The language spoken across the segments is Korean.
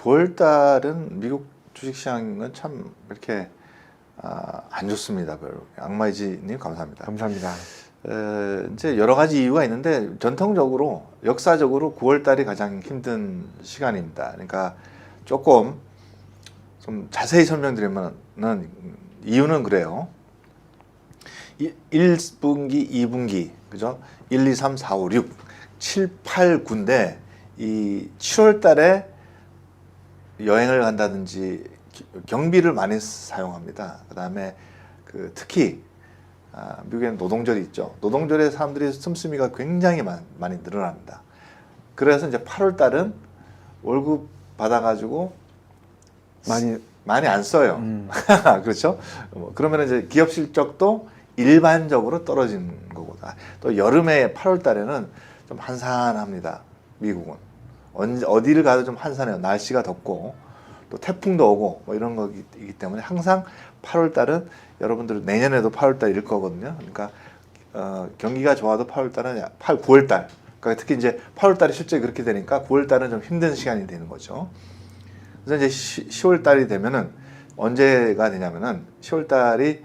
9월 달은 미국 주식시장은 참 이렇게 안 좋습니다. 별로. 악마이지님 감사합니다. 감사합니다. 이제 여러 가지 이유가 있는데 전통적으로 역사적으로 9월 달이 가장 힘든 시간입니다. 그러니까 조금 좀 자세히 설명드리면은 이유는 그래요. 1분기, 2분기, 그죠? 1, 2, 3, 4, 5, 6, 7, 8, 9인데 이 7월 달에 여행을 간다든지 경비를 많이 사용합니다. 그다음에 특히 미국에는 노동절이 있죠. 노동절에 사람들이 씀씀이가 굉장히 많이 늘어납니다. 그래서 이제 8월 달은 월급 받아가지고 많이 안 써요. 그렇죠? 그러면 이제 기업 실적도 일반적으로 떨어지는 거고, 또 여름에 8월 달에는 좀 한산합니다. 미국은 어디를 가도 좀 한산해요. 날씨가 덥고 또 태풍도 오고 뭐 이런 거이기 때문에 항상 8월 달은 여러분들 내년에도 8월 달일 거거든요. 그러니까 경기가 좋아도 8월 달은 9월 달. 그러니까 특히 이제 8월 달이 실제 그렇게 되니까 9월 달은 좀 힘든 시간이 되는 거죠. 그래서 이제 10월 달이 되면은 언제가 되냐면은 10월 달이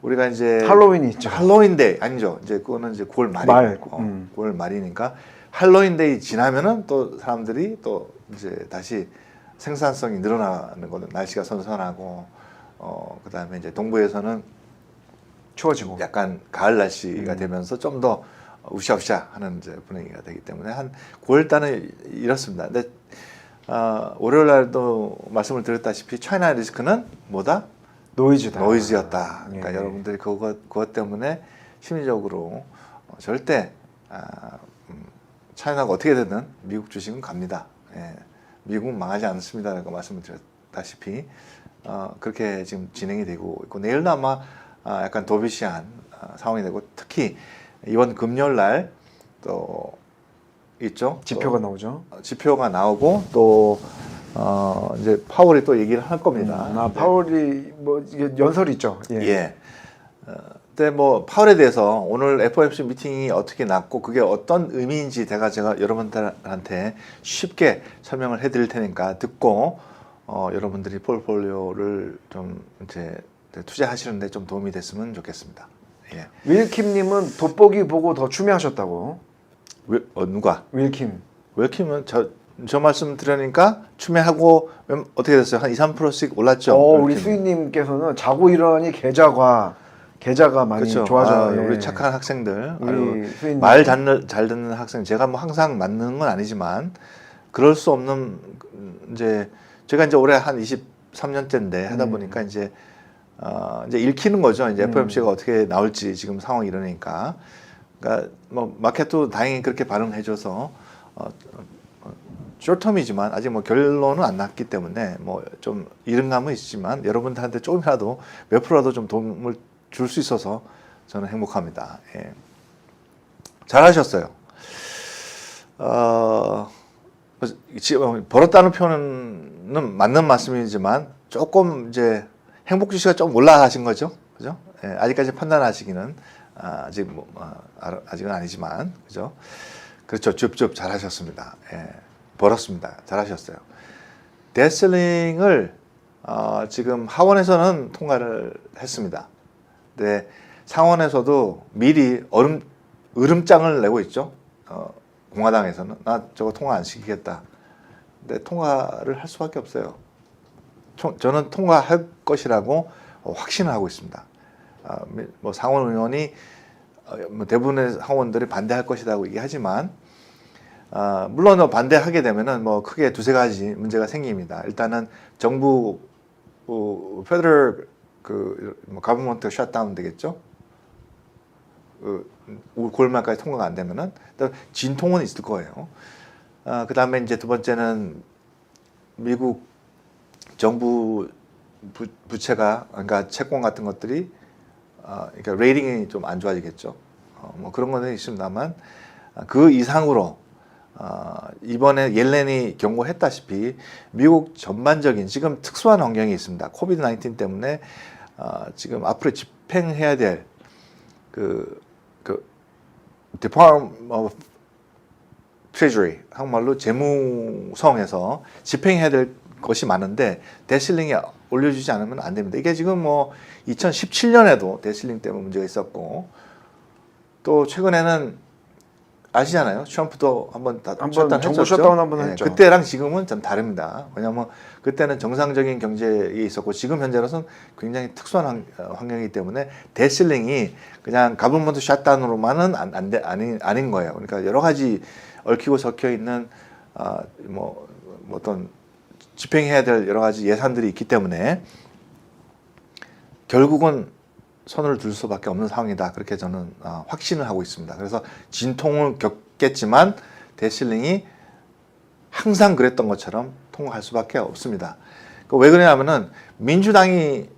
우리가 이제 할로윈이 있죠. 할로윈데이 아니죠. 이제 그거는 이제 9월 말이고 9월 말이니까 할로윈데이 지나면은 또 사람들이 또 이제 다시 생산성이 늘어나는 거는 날씨가 선선하고 그다음에 이제 동부에서는 추워지고 약간 가을 날씨가 되면서 좀 더 우샤우샤 하는 이제 분위기가 되기 때문에 한 9월 달은 이렇습니다. 근데 월요일 날도 말씀을 드렸다시피 차이나 리스크는 뭐다? 노이즈였다. 그러니까 예. 여러분들이 그것 때문에 심리적으로 절대 차이나가 어떻게 되든 미국 주식은 갑니다. 예. 미국은 망하지 않습니다라고 말씀을 드렸다시피 그렇게 지금 진행이 되고 있고 내일도 아마 약간 도비시한 상황이 되고 특히 이번 금요일 날 또 있죠. 지표가 나오죠. 지표가 나오고 또 이제 파월이 또 얘기를 할 겁니다. 파월이 뭐 이게 연설이 있죠. 예. 근데 뭐 파월에 대해서 오늘 FOMC 미팅이 어떻게 났고 그게 어떤 의미인지 제가 여러분들한테 쉽게 설명을 해드릴 테니까 듣고 여러분들이 포트폴리오를 좀 이제 투자하시는데 좀 도움이 됐으면 좋겠습니다. 예. 윌킴님은 돋보기 보고 더 추매하셨다고. 누가? 윌킴은 저 말씀 드리니까 추매하고 어떻게 됐어요? 한 2, 3%씩 올랐죠? 우리 수인님께서는 자고 일어나니 계좌가 많이 그렇죠. 좋아져요. 우리 착한 학생들, 말 잘 듣는 학생. 제가 뭐 항상 맞는 건 아니지만 그럴 수 없는 이제 제가 이제 올해 한 23년째인데 하다 보니까 이제 읽히는 거죠. 이제 FOMC가 어떻게 나올지 지금 상황이 이러니까. 그러니까 뭐 마켓도 다행히 그렇게 반응해줘서 숏텀이지만 아직 뭐 결론은 안 났기 때문에 뭐 좀 이른 감은 있지만 여러분들한테 조금이라도 몇 프로라도 좀 도움을 줄 수 있어서 저는 행복합니다. 예. 잘하셨어요. 지금 벌었다는 표현은 맞는 말씀이지만 조금 이제 행복 지수가 좀 올라가신 거죠, 그죠? 예, 아직까지 판단하시기는 아직은 아니지만, 그죠? 그렇죠, 줍줍 잘하셨습니다. 예, 벌었습니다. 잘하셨어요. 데슬링을 지금 하원에서는 통과를 했습니다. 근데 상원에서도 미리 으름장을 내고 있죠. 공화당에서는 나 저거 통과 안 시키겠다. 근데 통과를 할 수밖에 없어요. 저는 통과할 것이라고 확신을 하고 있습니다. 뭐 상원 의원이 대부분의 상원들이 반대할 것이라고 얘기하지만 물론 반대하게 되면은 뭐 크게 두세 가지 문제가 생깁니다. 일단은 정부 페더럴 가버먼트 셧다운 되겠죠. 9월 말까지 통과가 안 되면은 진통은 있을 거예요. 그 다음에 이제 두 번째는 미국 정부 부채가 그러니까 채권 같은 것들이 그러니까 레이팅이 좀 안 좋아지겠죠. 뭐 그런 거는 있습니다만 그 이상으로 이번에 옐렌이 경고했다시피 미국 전반적인 지금 특수한 환경이 있습니다. 코비드 19 때문에 지금 앞으로 집행해야 될 Department of 트레저리, 한국말로 재무성에서 집행해야 될 것이 많은데 데실링이 올려주지 않으면 안 됩니다. 이게 지금 뭐 2017년에도 데실링 때문에 문제가 있었고 또 최근에는 아시잖아요. 트럼프도 한번 정부 셧다운 한번 했죠. 그때랑 지금은 좀 다릅니다. 왜냐하면 그때는 정상적인 경제에 있었고 지금 현재로서는 굉장히 특수한 환경이기 때문에 데실링이 그냥 가버먼트 셧다운으로만은 아닌 거예요. 그러니까 여러 가지 얽히고 섞여 있는 뭐 어떤 집행해야 될 여러 가지 예산들이 있기 때문에 결국은 손을 들 수밖에 없는 상황이다. 그렇게 저는 확신을 하고 있습니다. 그래서 진통을 겪겠지만 데실링이 항상 그랬던 것처럼 통과할 수밖에 없습니다. 왜 그러냐면은 민주당이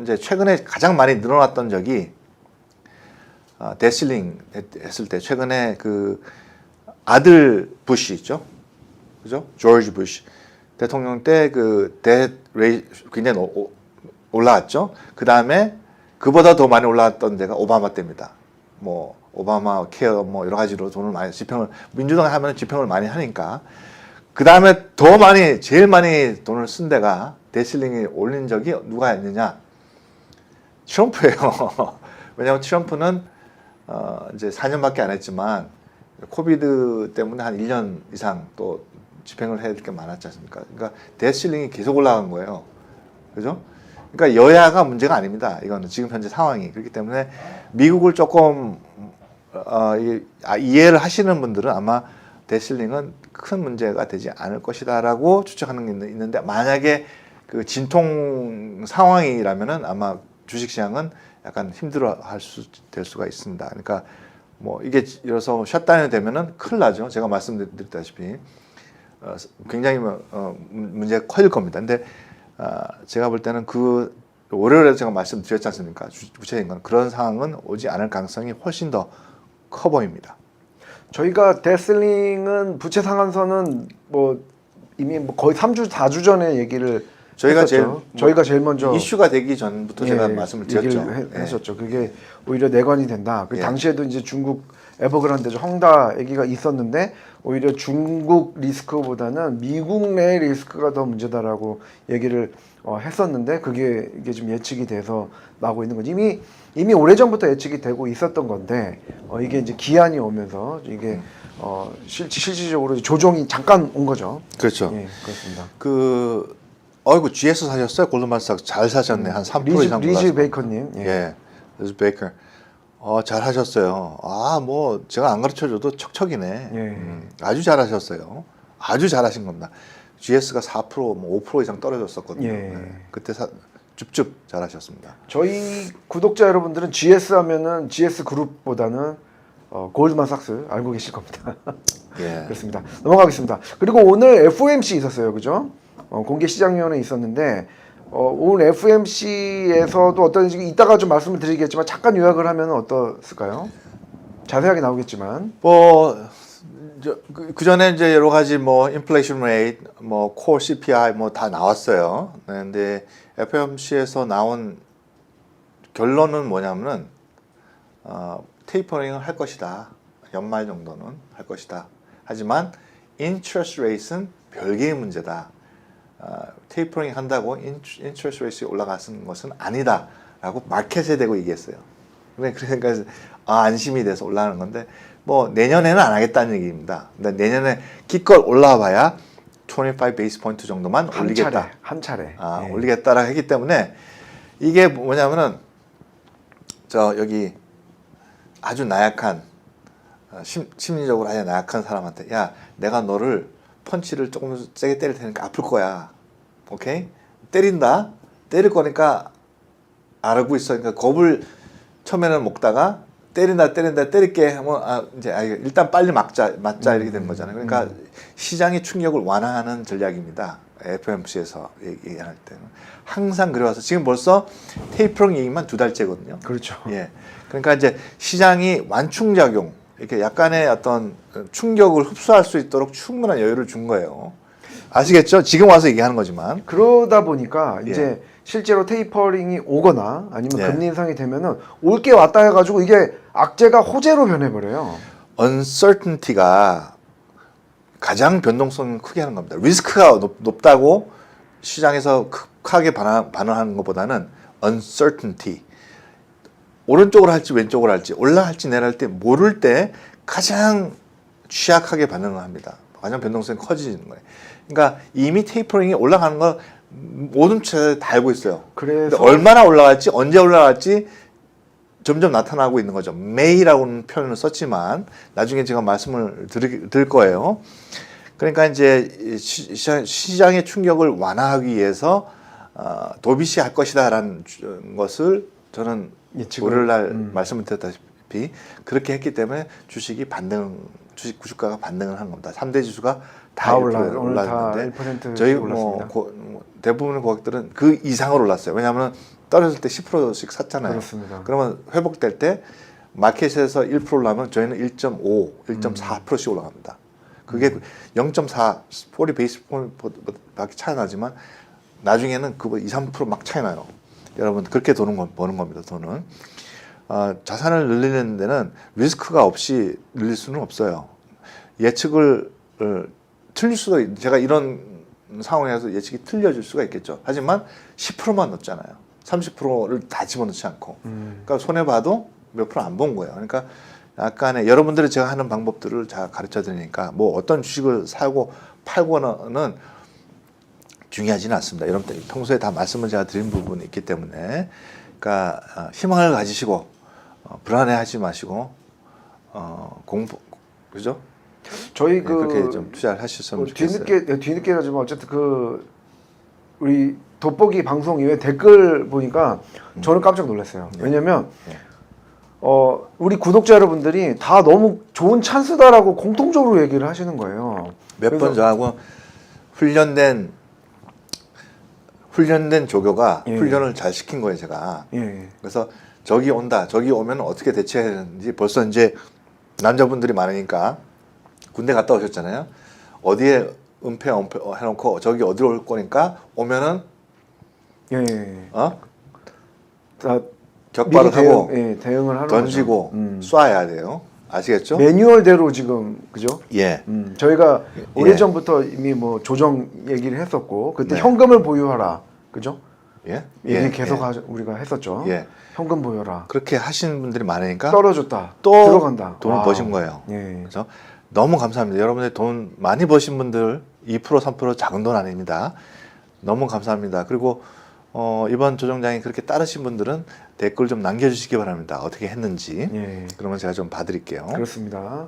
이제 최근에 가장 많이 늘어났던 적이 데실링 했을 때 최근에 그 아들 부시 있죠, 그죠? 조지 부시 대통령 때 그 굉장히 올라왔죠. 그 다음에 그보다 더 많이 올라왔던 데가 오바마 때입니다. 뭐 오바마 케어 뭐 여러 가지로 돈을 많이 민주당이 하면 집행을 많이 하니까 그 다음에 제일 많이 돈을 쓴 데가 데실링이 올린 적이 누가 있느냐? 트럼프예요. 왜냐하면 트럼프는 이제 4년밖에 안 했지만 코비드 때문에 한 1년 이상 또 집행을 해야 될 게 많았지 않습니까? 그러니까 데실링이 계속 올라간 거예요. 그죠? 그러니까 여야가 문제가 아닙니다. 이거는 지금 현재 상황이. 그렇기 때문에 미국을 조금 이해를 하시는 분들은 아마 데실링은 큰 문제가 되지 않을 것이다라고 추측하는 게 있는데 만약에 그 진통 상황이라면은 아마 주식시장은 약간 힘들어할 될 수가 있습니다. 그러니까 뭐 이게 이래서 셧다운이 되면은 큰일 나죠. 제가 말씀드렸다시피 굉장히 문제가 커질 겁니다. 근데 제가 볼 때는 그 월요일에 제가 말씀드렸지 않습니까? 구체적인 건 그런 상황은 오지 않을 가능성이 훨씬 더 커 보입니다. 저희가 데실링은 부채 상한선은 뭐 이미 뭐 거의 3주 4주 전에 얘기를 저희가 제일 먼저 이슈가 되기 전부터 제가 말씀을 드렸죠. 했었죠. 그게 오히려 내관이 된다. 그 예. 당시에도 이제 중국 에버그란데 헝다 얘기가 있었는데 오히려 중국 리스크보다는 미국 내 리스크가 더 문제다라고 얘기를 했었는데 이게 좀 예측이 돼서 나오고 있는 거지. 이미 오래전부터 예측이 되고 있었던 건데 이게 이제 기한이 오면서 이게 실질적으로 조정이 잠깐 온 거죠. 그렇죠. 예, 그렇습니다. 어이구 GS 사셨어요? 골드만삭스 잘 사셨네. 한 3% 이상 올랐어요. 리즈 베이커님. 예, 리즈 베이커. 잘 하셨어요. 뭐 제가 안 가르쳐줘도 척척이네. 예. 아주 잘하셨어요. 아주 잘하신 겁니다. GS가 4% 뭐 5% 이상 떨어졌었거든요. 예. 네. 그때 줍줍 잘하셨습니다. 저희 구독자 여러분들은 GS 하면은 GS 그룹보다는 골드만삭스 알고 계실 겁니다. 예. 그렇습니다. 넘어가겠습니다. 그리고 오늘 FOMC 있었어요, 그죠? 공개시장위원회 있었는데 오늘 FOMC에서도 어떤 이따가 좀 말씀을 드리겠지만 잠깐 요약을 하면 어떻을까요? 자세하게 나오겠지만 그 전에 이제 여러 가지 뭐 인플레이션 레이트, 뭐 코어 CPI 뭐 다 나왔어요. 근데 FOMC에서 나온 결론은 뭐냐면은 테이퍼링을 할 것이다. 연말 정도는 할 것이다. 하지만 인트레스트 레이트는 별개의 문제다. 테이퍼링 한다고 인트레스트 레이트가 올라가는 것은 아니다라고 마켓에 대고 얘기했어요. 그러니까 안심이 돼서 올라가는 건데 뭐 내년에는 안 하겠다는 얘기입니다. 근데 내년에 기껏 올라와봐야 25 베이스 포인트 정도만 올리겠다. 한 차례. 예. 올리겠다라고 했기 때문에 이게 뭐냐면은 여기 아주 나약한 심리적으로 아주 나약한 사람한테 야 내가 너를 펀치를 조금 세게 때릴 테니까 아플 거야. 오케이? 때린다. 때릴 거니까 알고 있어. 그러니까 겁을 처음에는 먹다가 때릴게 하면 이제 일단 빨리 맞자 이렇게 되는 거잖아요. 그러니까 시장의 충격을 완화하는 전략입니다. FOMC에서 얘기할 때는 항상 그래와서 지금 벌써 테이퍼링 얘기만 2달째거든요. 그렇죠. 예. 그러니까 이제 시장이 완충작용 이렇게 약간의 어떤 충격을 흡수할 수 있도록 충분한 여유를 준 거예요. 아시겠죠? 지금 와서 얘기하는 거지만. 그러다 보니까 예. 이제 실제로 테이퍼링이 오거나 아니면 예. 금리 인상이 되면은 올 게 왔다 해가지고 이게 악재가 호재로 변해버려요. uncertainty가 가장 변동성을 크게 하는 겁니다. 리스크가 높다고 시장에서 크게 반응하는 것보다는 uncertainty, 오른쪽으로 할지 왼쪽으로 할지 올라갈지 내려갈 때 모를 때 가장 취약하게 반응을 합니다. 가장 변동성이 커지는 거예요. 그러니까 이미 테이퍼링이 올라가는 거 모든 채 다 알고 있어요. 그래서 얼마나 올라갈지 언제 올라갈지 점점 나타나고 있는 거죠. may라고는 표현을 썼지만 나중에 제가 말씀을 드릴 거예요. 그러니까 이제 시장의 충격을 완화하기 위해서 도비시 할 것이다라는 것을 저는 월요일날 말씀을 드렸다시피 그렇게 했기 때문에 주식 주가가 반등을 한 겁니다. 3대 지수가 다 올랐는데 1% 저희 올랐습니다. 대부분의 고객들은 그 이상으로 올랐어요. 왜냐하면 떨어질 때 10%씩 샀잖아요. 그렇습니다. 그러면 회복될 때 마켓에서 1% 올라가면 저희는 1.5, 1.4%씩 올라갑니다. 그게 0.4, 40 베이스 포인트밖에 차이 나지만 나중에는 그거 2, 3% 차이 나요. 여러분 그렇게 버는 겁니다. 돈은. 자산을 늘리는 데는 리스크가 없이 늘릴 수는 없어요. 예측을 틀릴 수도 제가 이런 상황에서 예측이 틀려질 수가 있겠죠. 하지만 10%만 넣잖아요. 30%를 다 집어넣지 않고. 그러니까 손해봐도 몇 프로 안 본 거예요. 그러니까 약간의 여러분들이 제가 하는 방법들을 잘 가르쳐 드리니까 뭐 어떤 주식을 사고 팔고는 중요하지는 않습니다. 여러분들 평소에 다 말씀을 제가 드린 부분이 있기 때문에 그러니까 희망을 가지시고 불안해하지 마시고 그죠? 저희 그렇게 좀 투자를 하셨으면 좋겠어요. 뒤늦게라지만 어쨌든 우리 돋보기 방송 이후에 댓글 보니까 저는 깜짝 놀랐어요. 왜냐면 우리 구독자 여러분들이 다 너무 좋은 찬스다라고 공통적으로 얘기를 하시는 거예요. 몇 번 저하고 훈련된 조교가 훈련을 잘 시킨 거예요, 제가. 그래서 저기 온다, 저기 오면 어떻게 대처해야 되는지 벌써 이제 남자분들이 많으니까 군대 갔다 오셨잖아요. 어디에 은폐 해놓고 저기 어디로 올 거니까 오면은 다 격발을 하고 대응을 하는 던지고 쏴야 돼요. 아시겠죠? 매뉴얼대로 지금 그죠? 예. 저희가 오래전부터 이미 뭐 조정 얘기를 했었고 그때 현금을 보유하라, 그죠? 얘기 계속 우리가 했었죠. 현금 보유하라. 그렇게 하시는 분들이 많으니까 떨어졌다. 또 들어간다. 돈을 버신 거예요. 그래서 너무 감사합니다. 여러분들 돈 많이 버신 분들 2% 3% 작은 돈 아닙니다. 너무 감사합니다. 그리고 이번 조정장이 그렇게 따르신 분들은 댓글 좀 남겨주시기 바랍니다. 어떻게 했는지. 그러면 제가 좀 봐드릴게요. 그렇습니다.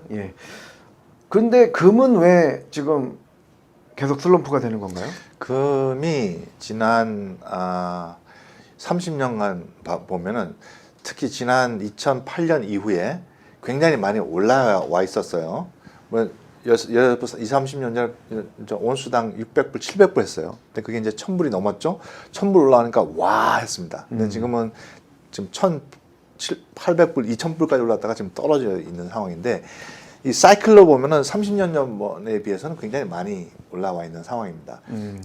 근데 금은 왜 지금 계속 슬럼프가 되는 건가요? 금이 지난 30년간 보면은 특히 지난 2008년 이후에 굉장히 많이 올라와 있었어요. 뭐 20, 30년 전 온수당 600불, 700불 했어요. 근데 그게 이제 1000불이 넘었죠. 1000불 올라가니까 와 했습니다. 근데 지금은 지금 1800불, 2000불까지 올랐다가 지금 떨어져 있는 상황인데 이 사이클로 보면은 30년 전에 비해서는 굉장히 많이 올라와 있는 상황입니다.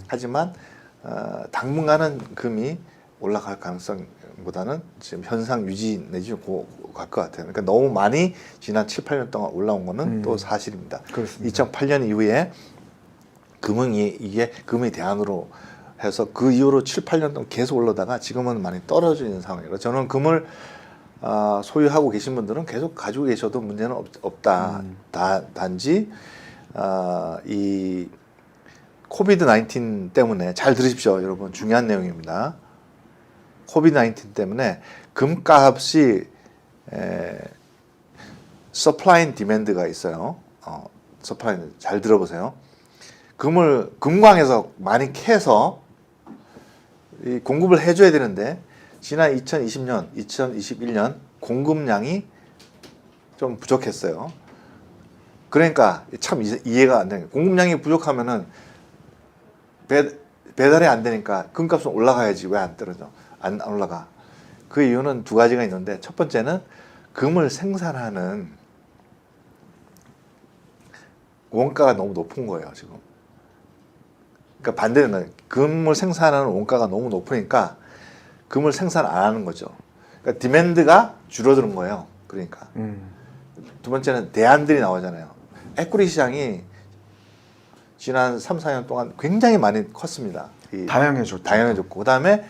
하지만 당분간은 금이 올라갈 가능성보다는 지금 현상 유지 내지 갈 것 같아요. 그러니까 너무 많이 지난 7, 8년 동안 올라온 거는 또 사실입니다. 그렇습니다. 2008년 이후에 이게 금이 대안으로 해서 그 이후로 7, 8년 동안 계속 올라다가 지금은 많이 떨어져 있는 상황이에요. 저는 금을 소유하고 계신 분들은 계속 가지고 계셔도 문제는 없다. 단지 이 코비드 19 때문에 잘 들으십시오, 여러분. 중요한 내용입니다. 코비드 19 때문에 금값이 서플라이 앤 디맨드가 있어요. 서플라이 잘 들어보세요. 금을 금광에서 많이 캐서 이 공급을 해줘야 되는데 지난 2020년, 2021년 공급량이 좀 부족했어요. 그러니까 참 이해가 안 되는 거예요. 공급량이 부족하면은 배달이 안 되니까 금값은 올라가야지 왜 안 떨어져? 안 올라가. 그 이유는 두 가지가 있는데 첫 번째는 금을 생산하는 원가가 너무 높은 거예요, 지금. 그러니까 반대는 금을 생산하는 원가가 너무 높으니까 금을 생산 안 하는 거죠. 그러니까 디맨드가 줄어드는 거예요. 그러니까. 두 번째는 대안들이 나오잖아요. 에퀴티 시장이 지난 3, 4년 동안 굉장히 많이 컸습니다. 다양해졌죠. 다양해졌고 그다음에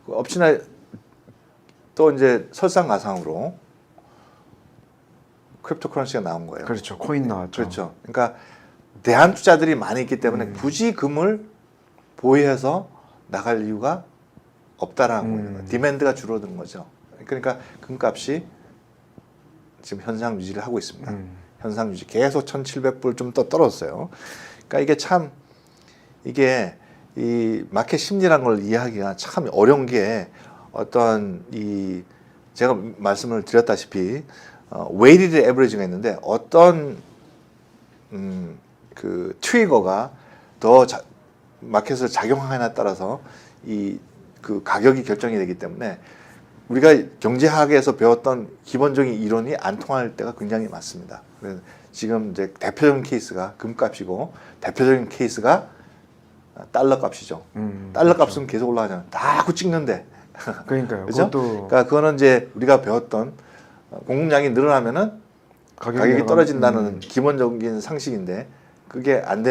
엎치나 또 이제 설상가상으로 크립토커런시가 나온 거예요. 그렇죠. 코인 나왔죠. 그렇죠. 그러니까 대안 투자들이 많이 있기 때문에 굳이 금을 보유해서 나갈 이유가 없다라는 거예요. 디맨드가 줄어드는 거죠. 그러니까 금값이 지금 현상 유지를 하고 있습니다. 현상 유지 계속 1,700불 좀 더 떨어졌어요. 그러니까 이게 참 이게 이 마켓 심리라는 걸 이해하기가 참 어려운 게 어떤 이 제가 말씀을 드렸다시피 웨이티드 에버리지가 있는데 어떤 그 트리거가 더 마켓을 작용하느냐에 따라서 이 그 가격이 결정이 되기 때문에 우리가 경제학에서 배웠던 기본적인 이론이 안 통할 때가 굉장히 많습니다. 그래서 지금 이제 대표적인 케이스가 금값이고 대표적인 케이스가 달러 값이죠. 달러 그렇죠. 값은 계속 올라가잖아요. 다 찍는데. 그러니까요. 그죠? 그것도 그러니까 그거는 이제 우리가 배웠던 공급량이 늘어나면은 가격이 떨어진다는 기본적인 상식인데 그게 안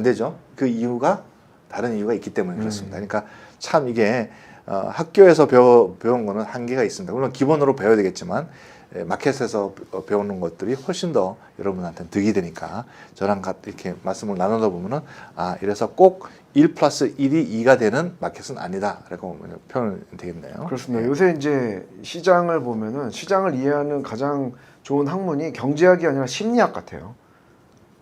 되죠. 그 이유가 다른 이유가 있기 때문에 그렇습니다. 그러니까 참 이게 학교에서 배운 거는 한계가 있습니다. 물론 기본으로 배워야 되겠지만 마켓에서 배우는 것들이 훨씬 더 여러분한테는 득이 되니까 저랑 이렇게 말씀을 나누다 보면은 이래서 꼭 1 플러스 1이 2가 되는 마켓은 아니다라고 표현이 되겠네요. 그렇습니다. 요새 이제 시장을 보면은 시장을 이해하는 가장 좋은 학문이 경제학이 아니라 심리학 같아요.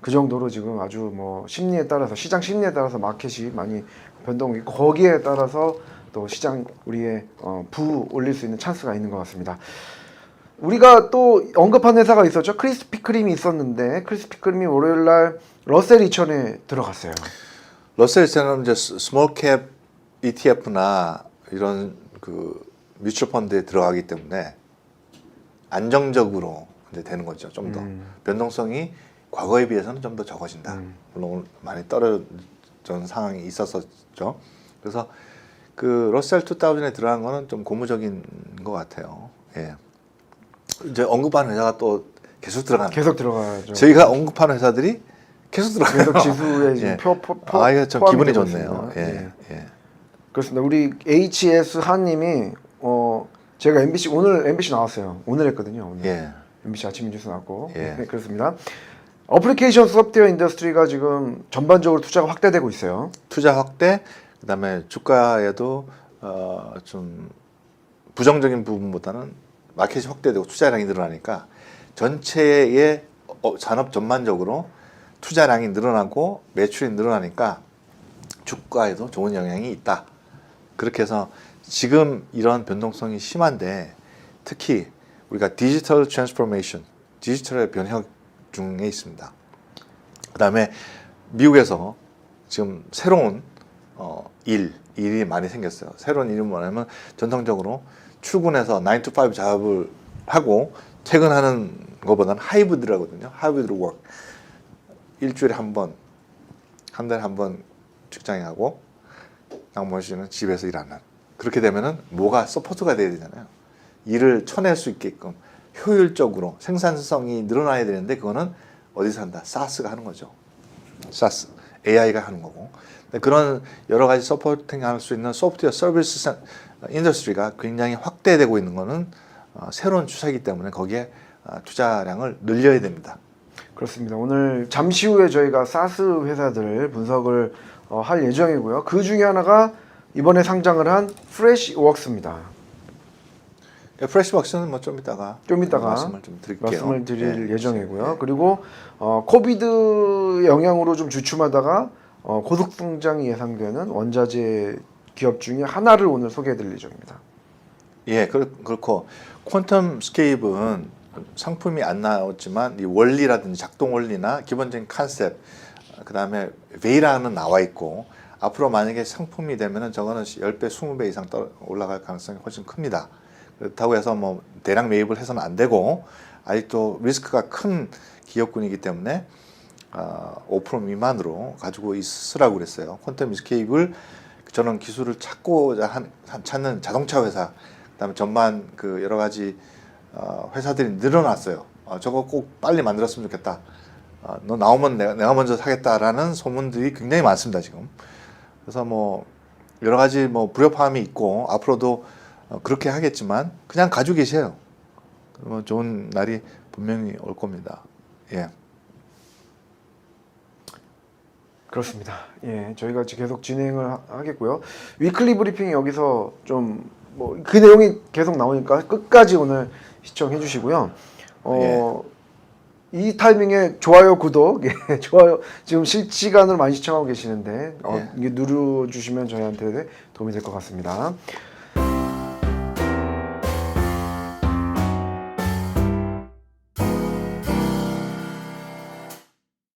그 정도로 지금 아주 뭐 심리에 따라서 시장 심리에 따라서 마켓이 많이 변동이 있고 거기에 따라서 또 시장 우리의 부 올릴 수 있는 찬스가 있는 것 같습니다. 우리가 또 언급한 회사가 있었죠. 크리스피 크림이 있었는데 크리스피 크림이 월요일 날 러셀 2000에 들어갔어요. 러셀 2000은 이제 스몰캡 ETF나 이런 그 뮤추얼 펀드에 들어가기 때문에 안정적으로 이제 되는 거죠. 좀 더 변동성이 과거에 비해서는 좀 더 적어진다. 물론 많이 떨어진 상황이 있었었죠. 그래서 그 러셀 2000에 들어간 거는 좀 고무적인 것 같아요. 예. 이제 언급하는 회사가 또 계속 들어가는. 계속 들어가죠. 저희가 언급하는 회사들이 계속 들어가요. 계속 지수에 지금 예. 이거 참 기분이 좋네요. 예. 예. 그렇습니다. 우리 HS 한님이 제가 MBC 오늘 MBC 나왔어요. 오늘 했거든요. 오늘. 예. MBC 아침 뉴스 나왔고. 예. 네, 그렇습니다. 어플리케이션 소프트웨어 인더스트리가 지금 전반적으로 투자가 확대되고 있어요. 투자 확대, 그다음에 주가에도 좀 부정적인 부분보다는 마켓이 확대되고 투자량이 늘어나니까 전체의 산업 전반적으로 투자량이 늘어나고 매출이 늘어나니까 주가에도 좋은 영향이 있다. 그렇게 해서 지금 이런 변동성이 심한데 특히 우리가 디지털 트랜스포메이션, 디지털의 변혁 중에 있습니다. 그다음에 미국에서 지금 새로운 일이 많이 생겼어요. 새로운 일은 뭐냐면 전통적으로 출근해서 9 to 5 작업을 하고 퇴근하는 것보다는 하이브리드라거든요. 하이브리드 워크. 일주일에 한 번, 한 달에 한 번 직장에 가고 나머지는 집에서 일하는. 그렇게 되면은 뭐가 서포트가 돼야 되잖아요. 일을 쳐낼 수 있게끔 효율적으로 생산성이 늘어나야 되는데 그거는 어디서 한다? 사스가 하는 거죠. 사스. AI가 하는 거고. 그런 여러 가지 서포팅 할 수 있는 소프트웨어 서비스 인더스트리가 굉장히 확대되고 있는 거는 새로운 추세이기 때문에 거기에 투자량을 늘려야 됩니다. 그렇습니다. 오늘 잠시 후에 저희가 사스 회사들 분석을 할 예정이고요. 그 중에 하나가 이번에 상장을 한 프레시웍스입니다. 프레시웍스는 뭐 좀 이따가 말씀을 좀 드릴게요. 말씀을 드릴 네. 예정이고요. 네. 그리고 코비드 영향으로 좀 주춤하다가 고속 성장이 예상되는 원자재 기업 중에 하나를 오늘 소개해드릴 예정입니다. 예, 그렇고 퀀텀 스케이프는 상품이 안 나왔지만 이 원리라든지 작동 원리나 기본적인 컨셉, 그 다음에 베이라는 나와 있고 앞으로 만약에 상품이 되면은 저거는 10배, 20배 이상 올라갈 가능성이 훨씬 큽니다. 그렇다고 해서 뭐 대량 매입을 해서는 안 되고 아직도 리스크가 큰 기업군이기 때문에 5% 미만으로 가지고 있으라고 그랬어요. 퀀텀 스케이프를 저는 기술을 찾는 자동차 회사, 그다음에 전반 그 여러 가지 회사들이 늘어났어요. 저거 꼭 빨리 만들었으면 좋겠다. 너 나오면 내가 먼저 사겠다라는 소문들이 굉장히 많습니다 지금. 그래서 뭐 여러 가지 뭐 불협화음이 있고 앞으로도 그렇게 하겠지만 그냥 가지고 계세요. 그러면 좋은 날이 분명히 올 겁니다. 예. 그렇습니다. 예, 저희가 지금 계속 진행을 하겠고요. 위클리 브리핑 여기서 좀 뭐 그 내용이 계속 나오니까 끝까지 오늘 시청해 주시고요. 이 타이밍에 좋아요, 구독, 예, 좋아요 지금 실시간으로 많이 시청하고 계시는데 예. 이게 누르주시면 저희한테 도움이 될 것 같습니다.